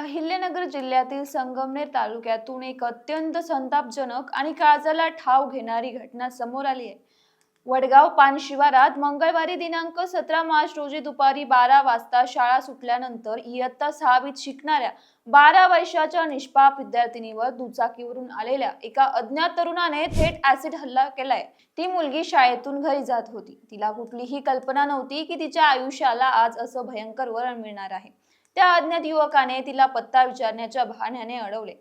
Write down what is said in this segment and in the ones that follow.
अहिल्यानगर जिल्ह्यातील संगमनेर तालुक्यातून एक अत्यंत संतापजनक आणि काळजाला ठाव घेणारी घटना समोर आली आहे। वडगाव पान शिवारात मंगळवारी दिनांक 17 मार्च रोजी दुपारी 12 वाजता शाळा सुटल्यानंतर इयत्ता 6वीत शिकणाऱ्या 12 वर्षाच्या निष्पाप विद्यार्थिनीवर दुचाकीवरून आलेल्या एका अज्ञात तरुणाने थेट ऍसिड हल्ला केलाय। ती मुलगी शाळेतून घरी जात होती। तिला कुठलीही कल्पना नव्हती की तिच्या आयुष्याला आज असं भयंकर वळण मिळणार आहे। त्या अज्ञात युवकाने तिला पत्ता विचारण्याच्या बहाण्याने अडवले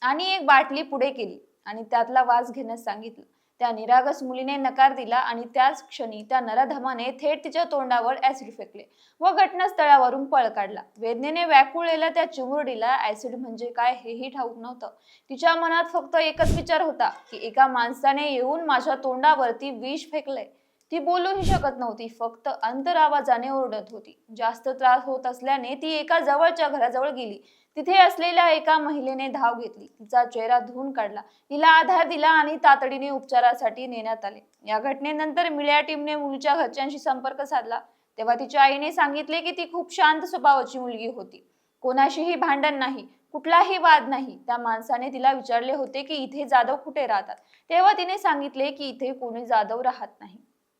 आणि एक बाटली पुढे केली आणि त्यातला वास घेण्यास सांगितलं। त्या निरागस मुलीने नकार दिला आणि त्याच क्षणी त्या नराधमाने थेट तिच्या तोंडावर ऍसिड फेकले व घटनास्थळावरून पळ काढला। वेदनेने व्याकुळलेल्या त्या चिमुरडीला ऍसिड म्हणजे काय हेही ठाऊक नव्हतं। तिच्या मनात फक्त एकच विचार होता की एका माणसाने येऊन माझ्या तोंडावरती विष फेकलंय। ती बोलूही शकत नव्हती, फक्त अंतरावाजाने ओरडत होती। जास्त त्रास होत असल्याने ती एका जवळच्या घराजवळ गेली। तिथे असलेल्या एका महिलेने धाव घेतली, तिचा चेहरा धुवून काढला, तिला आधार दिला आणि तातडीने उपचारासाठी नेण्यात आले। या घटनेनंतर मीडिया टीमने मुलीच्या घरच्यांशी संपर्क साधला, तेव्हा तिच्या आईने सांगितले की ती खूप शांत स्वभावाची मुलगी होती, कोणाशीही भांडण नाही, कुठलाही वाद नाही। त्या माणसाने तिला विचारले होते की इथे जाधव कुठे राहतात, तेव्हा तिने सांगितले की इथे कोणी जाधव राहत नाही।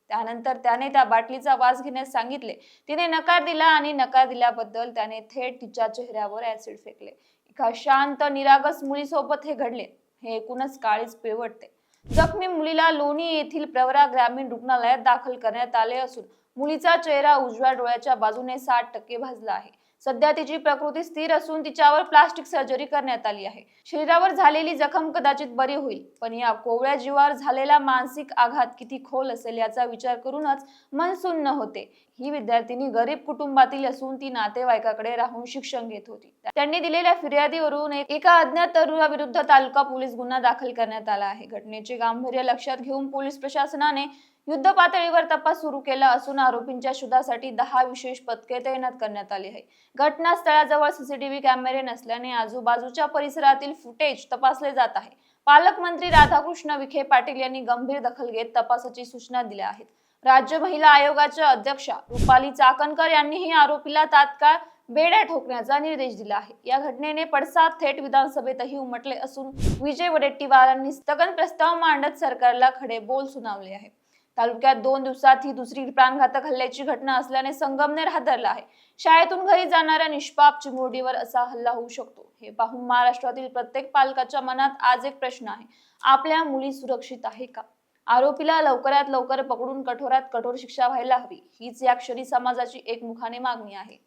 त्यानंतर त्याने त्या बाटलीचा वास घेण्यास सांगितले। तिने नकार दिला आणि नकार दिल्याबद्दल त्याने थेट तिच्या चेहऱ्यावर ऍसिड फेकले। एका शांत निरागस मुलीसोबत हे घडले, हे एकूणच काळीज पिळवटते। जखमी मुलीला लोणी येथील प्रवरा ग्रामीण रुग्णालयात दाखल करण्यात आले असून मुलीचा चेहरा उजव्या डोळ्याच्या बाजूने 60% भाजला आहे। सध्या तिची प्रकृती स्थिर असून तिच्यावर प्लास्टिक सर्जरी करण्यात आली आहे। शरीरावर झालेली जखम कदाचित बरी होईल, पण या कोवळ्या जीवावर झालेला मानसिक आघात किती खोल असेल याचा विचार करूनच मन सुन्न होते। ही विद्यार्थिनी गरीब कुटुंबातील असून ती नातेवाईकाकडे राहून शिक्षण घेत होती। त्यांनी दिलेल्या फिर्यादीवरून एका अज्ञात तरुणाविरुद्ध तालुका पोलीस गुन्हा दाखल करण्यात आला आहे। घटनेचे गांभीर्य लक्षात घेऊन पोलीस प्रशासनाने युद्ध पातळीवर तपास सुरू केला असून आरोपींच्या शोधासाठी 10 विशेष पथके तैनात करण्यात आली आहे। घटनास्थळाजवळ सीसीटीव्ही कॅमेरे नसल्याने आजूबाजूच्या परिसरातील फुटेज तपासले जात आहे। पालकमंत्री राधाकृष्ण विखे पाटील यांनी गंभीर दखल घेत तपासाची सूचना दिल्या आहेत। राज्य महिला आयोगाच्या अध्यक्षा रुपाली चाकणकर यांनीही आरोपीला तात्काळ बेड्या ठोकण्याचा निर्देश दिला आहे। या घटनेने पडसाद थेट विधानसभेतही उमटले असून विजय वडेट्टीवारांनी स्थगन प्रस्ताव मांडत सरकारला खडे बोल सुनावले आहे। तालुक्यात 2 दिवसात ही दुसरी प्राणघातक हल्ल्याची घटना असल्याने संगमनेर हादरला आहे। शाळेतून घरी जाणाऱ्या निष्पाप चिमुरडीवर असा हल्ला होऊ शकतो हे पाहून महाराष्ट्रातील प्रत्येक पालकाच्या मनात आज एक प्रश्न आहे, आपल्या मुली सुरक्षित आहे का? आरोपीला लवकरात लवकर पकडून कठोरात कठोर शिक्षा व्हायला हवी, हीच या क्षणी समाजाची एकमुखाने मागणी आहे।